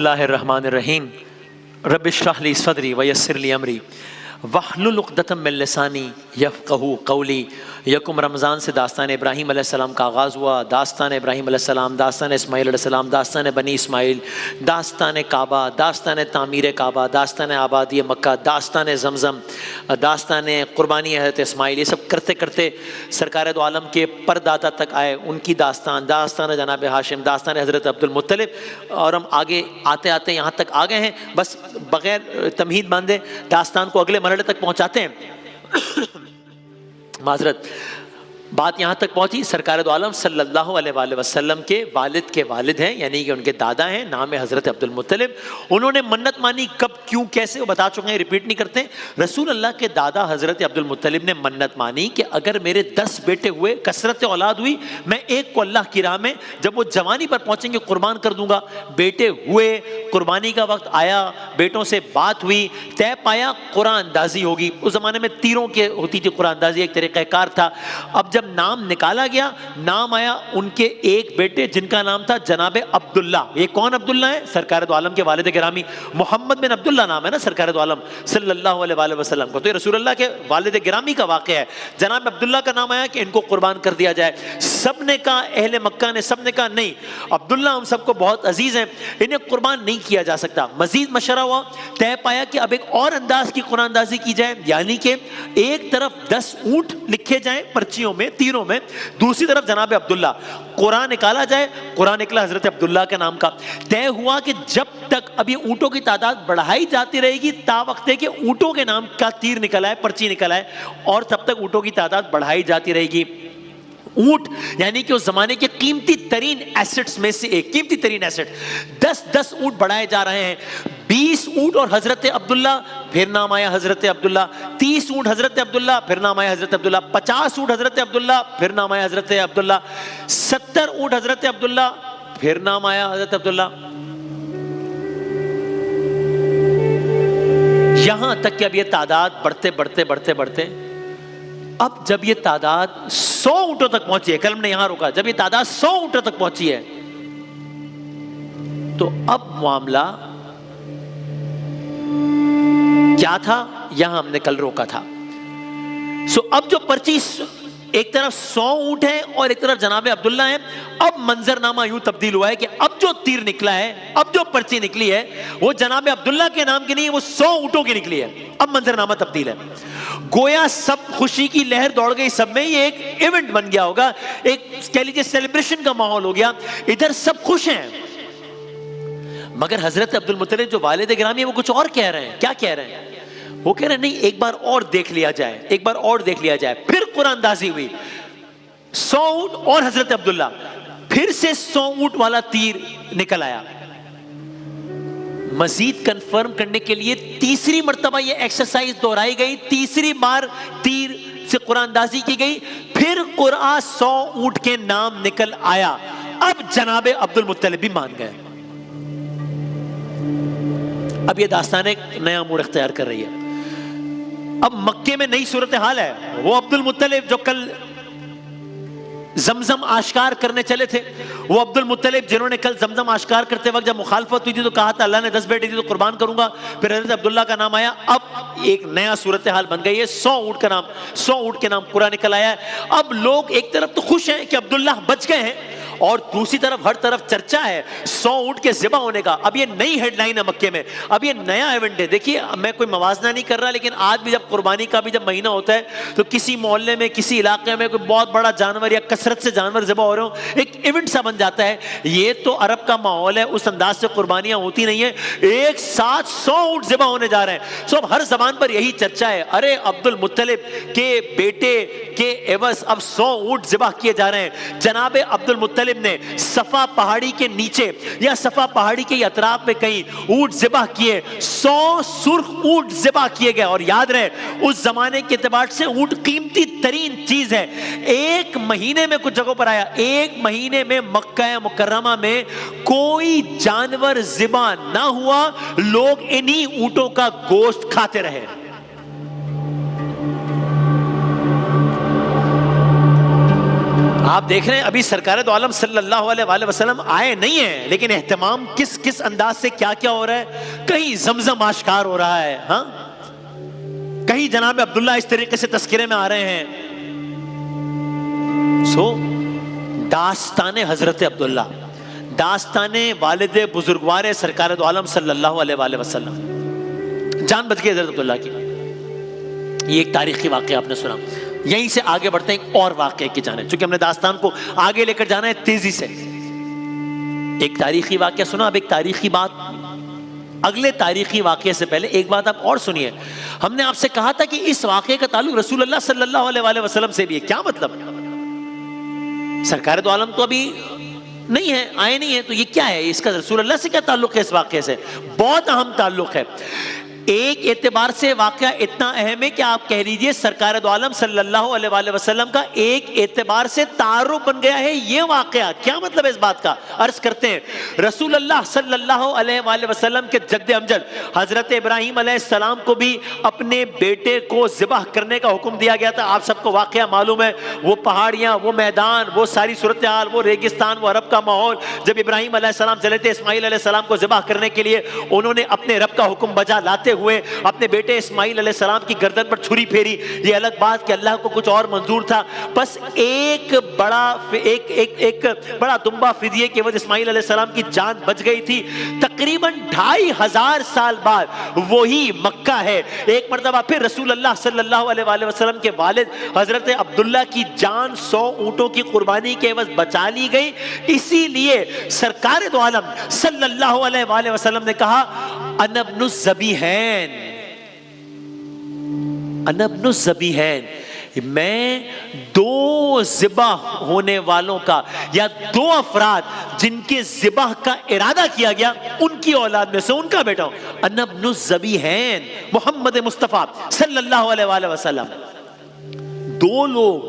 اللہ الرحمن الرحیم رب اشرح لی صدری ویسر لی امری واحلل عقدۃ من لسانی یفقہوا قولی۔ یکم رمضان سے داستان ابراہیم علیہ السلام کا آغاز ہوا۔ داستان ابراہیم علیہ السلام، داستان اسماعیل علیہ السلام، داستان بنی اسماعیل، داستان کعبہ، داستان تعمیر کعبہ، داستان آبادی مکہ، داستان زمزم، داستان قربانی حضرت اسماعیل، یہ سب کرتے کرتے سرکار دو عالم کے پرداتا تک آئے، ان کی داستان، داستان جناب ہاشم، داستان حضرت عبد المطلب، اور ہم آگے آتے آتے یہاں تک آ گئے ہیں۔ بس بغیر تمہید باندھے داستان کو اگلے مرحلے تک پہنچاتے ہیں۔ معذرت، بات یہاں تک پہنچی، سرکار دو عالم صلی اللہ علیہ وآلہ وسلم کے والد ہیں، یعنی کہ ان کے دادا ہیں، نام ہے حضرت عبد المطلب۔ انہوں نے منت مانی، کب، کیوں، کیسے، وہ بتا چکے ہیں، ریپیٹ نہیں کرتے۔ رسول اللہ کے دادا حضرت عبد المطلب نے منت مانی کہ اگر میرے 10 بیٹے ہوئے، کثرت اولاد ہوئی، میں ایک کو اللہ کی راہ میں جب وہ جوانی پر پہنچیں گے قربان کر دوں گا۔ بیٹے ہوئے، قربانی کا وقت آیا، بیٹوں سے بات ہوئی، طے پایا قرآن اندازی ہوگی۔ اس زمانے میں تیروں کے ہوتی تھی قرآن اندازی، ایک طریقہ کار تھا۔ اب جب نام نکالا گیا، نام آیا ان کے ایک بیٹے جن کا نام تھا جناب عبداللہ۔ یہ کون عبداللہ ہے؟ سرکار دو عالم کے والد گرامی محمد بن عبداللہ نام ہے نا سرکار دو عالم صلی اللہ علیہ وآلہ وسلم کو، تو یہ رسول اللہ کے والد گرامی کا واقعہ ہے۔ جناب عبداللہ کا نام آیا کہ ان کو قربان کر دیا جائے۔ سب نے کہا، اہل مکہ نے سب نے کہا نہیں، عبداللہ ہم سب کو بہت عزیز ہیں، انہیں قربان نہیں کیا جا سکتا۔ مزید مشورہ ہوا، طے پایا کہ اب ایک اور انداز کی قرآن اندازی کی جائے، یعنی کہ ایک طرف 10 اونٹ لکھے جائیں پرچیوں میں، تیروں میں، دوسری طرف جناب عبداللہ، قرآن نکالا جائے۔ قرآن نکلا حضرت عبداللہ کے نام کا۔ طے ہوا کہ جب تک اب یہ اونٹوں کی تعداد بڑھائی جاتی رہے گی تا وقت ہے کہ اونٹوں کے نام کا تیر نکلا ہے، پرچی نکلا ہے، اور تب تک اونٹوں کی تعداد بڑھائی جاتی رہے گی۔ اونٹ یعنی کہ اس زمانے کے قیمتی ترین ایسٹس میں سے ایک، قیمتی ترین ایسٹ، 10 اونٹ بڑھائے جا رہے ہیں۔ 20 اونٹ اور حضرت عبداللہ، پھر نام آیا حضرت عبداللہ۔ 30 اونٹ حضرت عبداللہ، پھر نام آیا حضرت عبداللہ۔ 50 اونٹ حضرت عبداللہ، پھر نام آیا حضرت عبداللہ۔ 70 اونٹ حضرت عبداللہ، پھر نام آیا حضرت عبداللہ۔ یہاں تک کہ اب یہ تعداد بڑھتے اب جب یہ تعداد 100 اونٹوں تک پہنچی ہے، قلم نے یہاں روکا، جب یہ تعداد 100 اونٹوں تک پہنچی ہے تو اب معاملہ کیا تھا، یہاں ہم نے کل روکا تھا۔ اب جو پرچی ایک طرف 100 اونٹ ہیں اور ایک طرف جناب عبداللہ ہیں، اب منظر نامہ یوں تبدیل ہوا ہے کہ اب جو تیر نکلا ہے، اب جو پرچی نکلی ہے وہ جناب عبداللہ کے نام کی نہیں ہے، وہ 100 اونٹوں کی نکلی ہے۔ اب منظر نامہ تبدیل ہے، گویا سب خوشی کی لہر دوڑ گئی سب میں، یہ ایک ایونٹ بن گیا ہوگا، ایک کہہ لیجیے سیلیبریشن کا ماحول ہو گیا، ادھر سب خوش ہیں۔ مگر حضرت عبد المطلب جو والد گرامی ہیں وہ کچھ اور کہہ رہے ہیں۔ کیا کہہ رہے ہیں؟ وہ کہہ رہے ہیں نہیں، ایک بار اور دیکھ لیا جائے، ایک بار اور دیکھ لیا جائے۔ پھر قرآن اندازی ہوئی، 100 اونٹ اور حضرت عبداللہ، پھر سے 100 اونٹ والا تیر نکل آیا۔ مزید کنفرم کرنے کے لیے تیسری مرتبہ یہ ایکسرسائز دہرائی گئی، تیسری بار تیر سے قرآن اندازی کی گئی، پھر قرآن 100 اونٹ کے نام نکل آیا۔ اب جناب عبد المطلب بھی مان گئے۔ اب یہ داستان ایک نیا موڑ اختیار کر رہی ہے۔ اب مکے میں نئی صورتحال ہے۔ وہ عبد المطلب جو کل زمزم آشکار کرنے چلے تھے، وہ عبد المطلب جنہوں نے کل زمزم آشکار کرتے وقت جب مخالفت ہوئی تھی تو کہا تھا اللہ نے 10 بیٹے دی تو قربان کروں گا، پھر حضرت عبداللہ کا نام آیا، اب ایک نیا صورتحال بن گئی ہے۔ 100 اونٹ کا نام، 100 اونٹ کے نام پورا نکل آیا ہے۔ اب لوگ ایک طرف تو خوش ہیں کہ عبداللہ بچ گئے ہیں، اور دوسری طرف ہر طرف چرچا ہے 100 اونٹ کے ذبح ہونے کا۔ اب یہ نئی ہیڈ لائن ہے مکے میں، اب یہ نیا ایونٹ ہے۔ دیکھیے میں کوئی موازنہ نہیں کر رہا، لیکن آج بھی جب قربانی کا بھی جب مہینہ ہوتا ہے تو کسی محلے میں، کسی علاقے میں کوئی بہت بڑا جانور یا کثرت سے جانور ذبح ہو رہے ہوں، ایک ایونٹ سا بن جاتا ہے۔ یہ تو عرب کا ماحول ہے، اس انداز سے قربانیاں ہوتی نہیں ہیں، ایک ساتھ 100 اونٹ ذبح ہونے جا رہے ہیں۔ اب ہر زبان پر یہی چرچا ہے، ارے عبد المطلب کے بیٹے کے عوض اب 100 اونٹ ذبح کیے جا رہے ہیں۔ جناب عبد المطلب نے صفا پہاڑی کے نیچے یا صفا پہاڑی کے اطراف میں کہیں اونٹ ذبح کیے، 100 سرخ اونٹ ذبح کیے گئے۔ اور یاد رہے اس زمانے کے اعتبار سے اونٹ قیمتی ترین چیز ہے۔ ایک مہینے میں کچھ جگہوں پر آیا، ایک مہینے میں مکہ مکرمہ میں کوئی جانور ذبح نہ ہوا، لوگ انہی اونٹوں کا گوشت کھاتے رہے۔ آپ دیکھ رہے ہیں ابھی سرکار دو عالم صلی اللہ علیہ وآلہ وسلم آئے نہیں ہیں، لیکن اہتمام کس انداز سے کیا کیا ہو رہا ہے. کہیں زمزم آشکار ہو رہا ہے، ہاں کہیں جناب عبداللہ اس طریقے سے تذکرے میں آ رہے ہیں. داستان حضرت عبداللہ، داستان والد بزرگوار سرکار دو عالم صلی اللہ علیہ وآلہ وسلم، جان بچ گئی حضرت عبداللہ کی. یہ ایک تاریخی واقعہ آپ نے سنا. یہیں سے آگے بڑھتے ہیں ایک اور واقعے کی جانب، چونکہ ہم نے داستان کو آگے لے کر جانا ہے تیزی سے. ایک تاریخی واقعہ سنا، اب ایک تاریخی بات. اگلے تاریخی واقعے سے پہلے ایک بات آپ اور سنیے. ہم نے آپ سے کہا تھا کہ اس واقعے کا تعلق رسول اللہ صلی اللہ علیہ وآلہ وسلم سے بھی ہے. کیا مطلب؟ سرکار دو عالم تو ابھی نہیں ہے، آئے نہیں ہیں، تو یہ کیا ہے؟ اس کا رسول اللہ سے کیا تعلق ہے؟ اس واقعے سے بہت اہم تعلق ہے. ایک اعتبار سے واقعہ اتنا اہم ہے کہ آپ کہہ لیجئے سرکار دو عالم صلی اللہ علیہ وآلہ وسلم کا ایک اعتبار سے تعارف بن گیا ہے یہ واقعہ. کیا مطلب ہے اس بات کا؟ عرض کرتے ہیں رسول اللہ صلی اللہ علیہ وآلہ وسلم کے جد امجد حضرت ابراہیم علیہ السلام کو بھی اپنے بیٹے کو ذبح کرنے کا حکم دیا گیا تھا. آپ سب کو واقعہ معلوم ہے، وہ پہاڑیاں، وہ میدان، وہ ساری صورتحال، وہ ریگستان، وہ عرب کا ماحول. جب ابراہیم علیہ السلام چلے تھے اسماعیل علیہ السلام کو ذبح کرنے کے لیے، انہوں نے اپنے رب کا حکم بجا لاتے ہوئے اپنے بیٹے اسماعیل علیہ السلام کی گردن پر چھری پھیری. یہ الگ بات کہ اللہ کو کچھ اور منظور تھا. بس ایک بڑا دمبا فدیے کی وجہ اسماعیل علیہ السلام کی جان بچ گئی تھی. تقریباً 2500 سال بعد وہی مکہ ہے. ایک مرتبہ پھر رسول اللہ صلی اللہ علیہ وآلہ وسلم کے والد حضرت عبداللہ کی جان 100 اونٹوں کی قربانی کے عوض بچا لی گئی. اسی لیے سرکار دو عالم صلی اللہ علیہ وآلہ وسلم نے کہا انا ابن الذبیحین، انا ابن الذبیحین، میں دو ذبح ہونے والوں کا یا دو افراد جن کے ذبح کا ارادہ کیا گیا ان کی اولاد میں سے ان کا بیٹا ہوں. انا ابن الذبیحین محمد مصطفیٰ صلی اللہ علیہ وآلہ وسلم. دو لوگ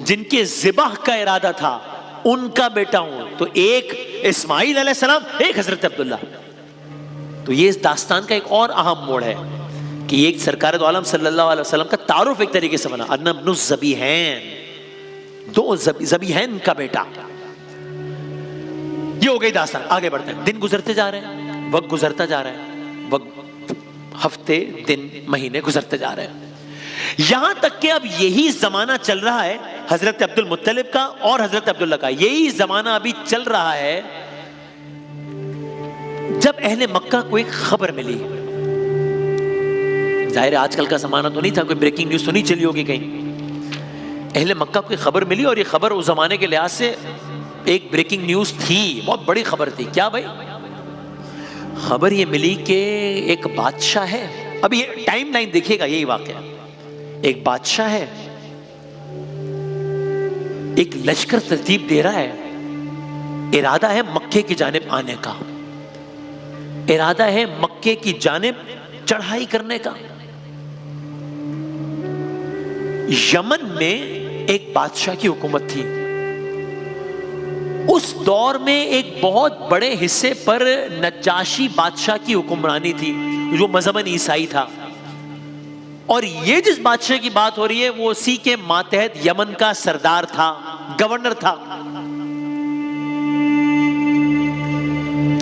جن کے ذبح کا ارادہ تھا ان کا بیٹا ہوں. تو ایک اسماعیل علیہ السلام، ایک حضرت عبداللہ. تو یہ اس داستان کا ایک اور اہم موڑ ہے کہ ایک سرکار دو عالم صلی اللہ علیہ وسلم کا تعارف ایک طریقے سے بنا. انا ابن الذبیحین، دو ذبیحین کا بیٹا. یہ ہو گئی داستان. آگے بڑھتے ہیں. دن گزرتے جا رہے ہیں، وقت گزرتا جا رہا ہے، وقت، ہفتے، دن، مہینے گزرتے جا رہے ہیں. یہاں تک کہ اب یہی زمانہ چل رہا ہے حضرت عبد المطلب کا اور حضرت عبداللہ کا. یہی زمانہ ابھی چل رہا ہے جب اہل مکہ کو ایک خبر ملی. ظاہر ہے آج کل کا زمانہ تو نہیں تھا، کوئی بریکنگ نیوز تو نہیں چلی ہوگی کہیں. اہل مکہ کو ایک خبر ملی اور یہ خبر اس زمانے کے لحاظ سے ایک بریکنگ نیوز تھی، بہت بڑی خبر تھی. کیا بھائی؟ خبر یہ ملی کہ ایک بادشاہ ہے. اب یہ ٹائم لائن دیکھیے گا، یہی واقعہ. ایک بادشاہ ہے، ایک لشکر ترتیب دے رہا ہے، ارادہ ہے مکے کی جانب آنے کا، ارادہ ہے مکے کی جانب چڑھائی کرنے کا. یمن میں ایک بادشاہ کی حکومت تھی. اس دور میں ایک بہت بڑے حصے پر نجاشی بادشاہ کی حکمرانی تھی جو مذہباً عیسائی تھا. اور یہ جس بادشاہ کی بات ہو رہی ہے وہ اسی کے ماتحت یمن کا سردار تھا، گورنر تھا.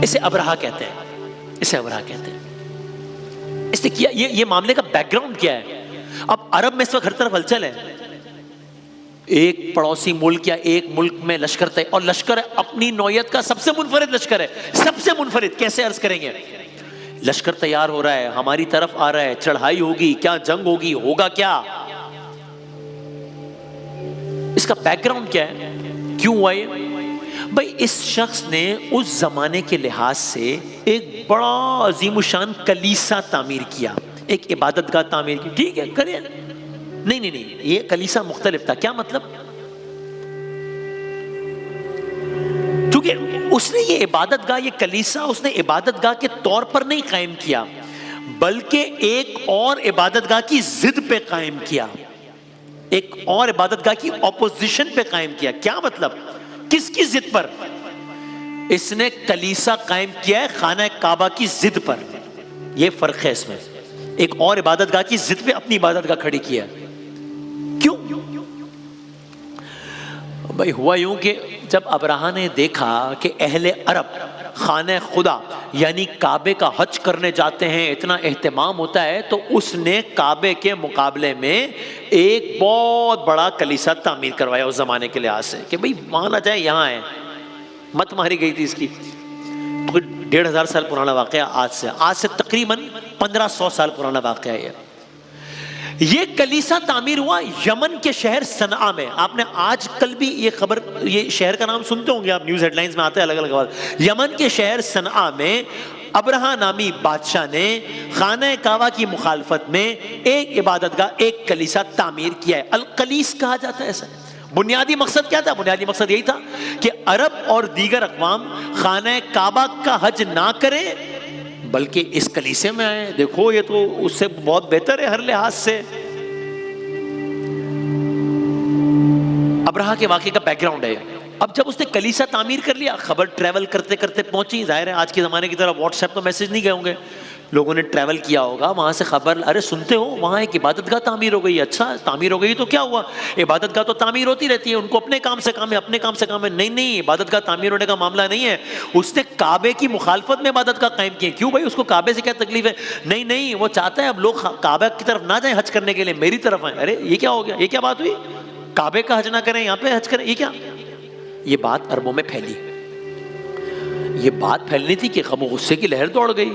اسے ابرہہ کہتے ہیں، اسے ابرہہ کہتے ہیں. اس نے کیا یہ معاملے کا بیک گراؤنڈ کیا ہے؟ اب عرب میں اس وقت ہر طرف ہلچل ہے. ایک پڑوسی ملک یا ایک ملک میں لشکر تھے، اور لشکر اپنی نوعیت کا سب سے منفرد لشکر ہے. سب سے منفرد کیسے عرض کریں گے؟ لشکر تیار ہو رہا ہے، ہماری طرف آ رہا ہے، چڑھائی ہوگی، کیا جنگ ہوگی، ہوگا کیا؟ اس کا بیک گراؤنڈ کیا ہے؟ کیوں ہوا یہ؟ بھائی اس شخص نے اس زمانے کے لحاظ سے ایک بڑا عظیم الشان کلیسا تعمیر کیا، ایک عبادت گاہ تعمیر کی. ٹھیک ہے کریں. نہیں، یہ کلیسا مختلف تھا. کیا مطلب؟ کیونکہ اس نے یہ عبادت گاہ، یہ کلیسا اس نے عبادت گاہ کے طور پر نہیں قائم کیا، بلکہ ایک اور عبادت گاہ کی ضد پہ قائم کیا، ایک اور عبادت گاہ کی اپوزیشن پہ قائم کیا. کیا مطلب؟ کس کی ضد پر؟ اس نے کلیسا قائم کیا ہے خانہ کعبہ کی ضد پر. یہ فرق ہے اس میں. ایک اور عبادت گاہ کی ضد پہ اپنی عبادت گاہ کھڑی کیا. کیوں؟ بھائی ہوا یوں کہ جب ابرہہ نے دیکھا کہ اہل عرب خانہ خدا یعنی کعبے کا حج کرنے جاتے ہیں، اتنا اہتمام ہوتا ہے، تو اس نے کعبے کے مقابلے میں ایک بہت بڑا کلیسا تعمیر کروایا اس زمانے کے لحاظ سے کہ بھئی وہاں نہ جائے، یہاں ہے۔ مت ماری گئی تھی اس کی۔ 1500 سال پرانا واقعہ آج سے تقریباً 1500 سال پرانا واقعہ ہے۔ یہ کلیسا تعمیر ہوا یمن کے شہر صنعاء میں۔ آپ نے آج کل بھی یہ خبر، یہ شہر کا نام سنتے ہوں گے آپ، نیوز ہیڈ لائنز میں آتے ہیں الگ الگ بات۔ یمن کے شہر صنعاء میں ابرہہ نامی بادشاہ نے خانہ کعبہ کی مخالفت میں ایک عبادت گاہ، ایک کلیسا تعمیر کیا ہے۔ القلیس کہا جاتا ہے ایسا۔ بنیادی مقصد کیا تھا؟ بنیادی مقصد یہی تھا کہ عرب اور دیگر اقوام خانہ کعبہ کا حج نہ کریں بلکہ اس کلیسے میں آئیں۔ دیکھو یہ تو اس سے بہت بہتر ہے ہر لحاظ سے۔ ابرہہ کے واقعے کا بیک گراؤنڈ ہے۔ اب جب اس نے کلیسا تعمیر کر لیا، خبر ٹریول کرتے کرتے پہنچی۔ ظاہر ہے آج کے زمانے کی طرح واٹس ایپ تو میسج نہیں گئے ہوں گے، لوگوں نے ٹریول کیا ہوگا، وہاں سے خبر، ارے سنتے ہو وہاں ایک عبادت گاہ تعمیر ہو گئی۔ اچھا تعمیر ہو گئی تو کیا ہوا؟ عبادت گاہ تو تعمیر ہوتی رہتی ہے، ان کو اپنے کام سے کام ہے، اپنے کام سے کام ہے۔ نہیں نہیں، عبادت گاہ تعمیر ہونے کا معاملہ نہیں ہے، اس نے کعبے کی مخالفت میں عبادت گاہ قائم کی۔ کیوں بھائی، اس کو کعبے سے کیا تکلیف ہے؟ نہیں نہیں، وہ چاہتا ہے اب لوگ کعبہ کی طرف نہ جائیں حج کرنے کے لیے، میری طرف آئیں۔ ارے یہ کیا ہو گیا؟ یہ کیا بات ہوئی؟ کعبے کا حج نہ کریں، یہاں پہ حج کریں، یہ کیا؟ یہ بات عربوں میں پھیلی۔ یہ بات پھیلنی تھی کہ غم و غصے کی لہر دوڑ گئی،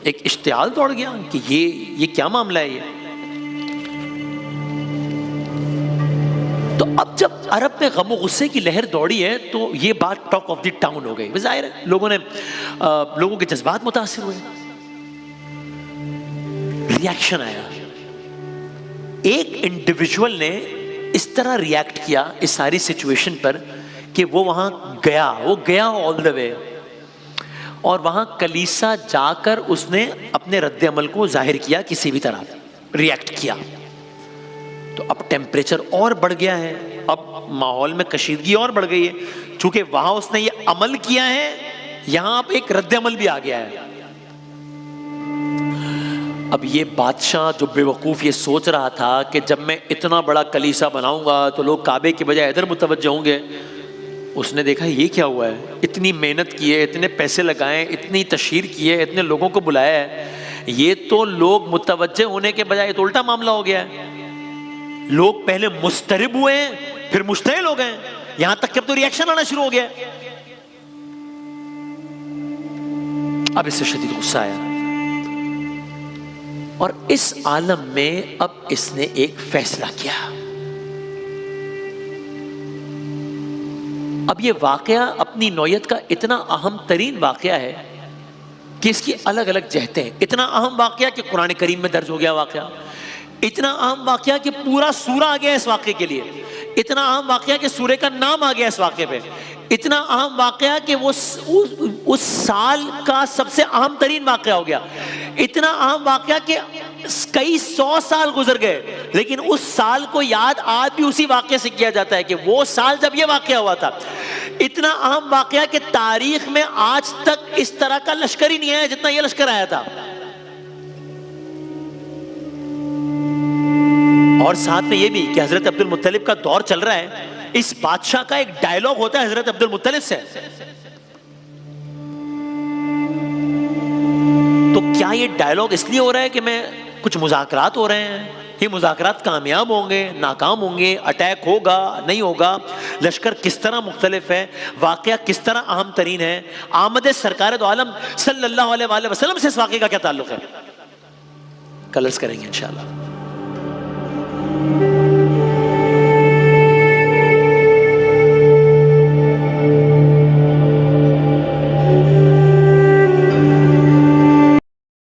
ایک اشتعال دوڑ گیا کہ یہ کیا معاملہ ہے یہ۔ تو اب جب عرب میں غم و غصے کی لہر دوڑی ہے تو یہ بات ٹاک آف دی ٹاؤن ہو گئی۔ ظاہر ہے لوگوں کے جذبات متاثر ہوئے، ریاکشن آیا۔ ایک انڈیویجول نے اس طرح ریاکٹ کیا اس ساری سچویشن پر کہ وہ وہاں گیا آل دا وے، اور وہاں کلیسا جا کر اس نے اپنے رد عمل کو ظاہر کیا، کسی بھی طرح ریاکٹ کیا۔ تو اب ٹیمپریچر اور بڑھ گیا ہے، اب ماحول میں کشیدگی اور بڑھ گئی ہے، چونکہ وہاں اس نے یہ عمل کیا ہے، یہاں اب ایک رد عمل بھی آ گیا ہے۔ اب یہ بادشاہ جو بے وقوف یہ سوچ رہا تھا کہ جب میں اتنا بڑا کلیسا بناؤں گا تو لوگ کعبے کی بجائے ادھر متوجہ ہوں گے، اس نے دیکھا یہ کیا ہوا ہے، اتنی محنت کی ہے، اتنے پیسے لگائے، اتنی تشہیر کی ہے، اتنے لوگوں کو بلایا ہے، یہ تو لوگ متوجہ ہونے کے بجائے تو الٹا معاملہ ہو گیا ہے۔ لوگ پہلے مسترب ہوئے ہیں، پھر مشتعل ہو گئے، یہاں تک کہ اب تو ریاکشن آنا شروع ہو گیا۔ اب اس سے شدید غصہ آیا، اور اس عالم میں اب اس نے ایک فیصلہ کیا۔ اب یہ واقعہ اپنی نوعیت کا اتنا اہم ترین واقعہ ہے کہ اس کی الگ الگ جہتیں ہیں۔ اتنا اہم واقعہ کہ قرآن کریم میں درج ہو گیا واقعہ، اتنا اہم واقعہ کہ پورا سورہ آ گیا اس واقعے کے لیے، اتنا اہم واقعہ کہ سورہ کا نام آ گیا اس واقعے پہ، اتنا اہم واقعہ کہ وہ اس سال کا سب سے اہم ترین واقعہ ہو گیا، اتنا اہم واقعہ کہ کئی 100 سال گزر گئے لیکن اس سال کو یاد آج بھی اسی واقعے سے کیا جاتا ہے کہ وہ سال جب یہ واقعہ ہوا تھا۔ اتنا اہم واقعہ کہ تاریخ میں آج تک اس طرح کا لشکر ہی نہیں آیا جتنا یہ لشکر آیا تھا۔ اور ساتھ میں یہ بھی کہ حضرت عبد المطلب کا دور چل رہا ہے، اس بادشاہ کا ایک ڈائلاگ ہوتا ہے حضرت عبد المطلب سے۔ تو کیا یہ ڈائلاگ اس لیے ہو رہا ہے کہ میں کچھ مذاکرات ہو رہے ہیں، یہ مذاکرات کامیاب ہوں گے، ناکام ہوں گے، اٹیک ہوگا نہیں ہوگا، لشکر کس طرح مختلف ہے، واقعہ کس طرح اہم ترین ہے، آمد سرکار دو عالم صلی اللہ علیہ وآلہ وسلم سے اس واقعے کا کیا تعلق ہے؟ کل عرض کریں گے انشاءاللہ۔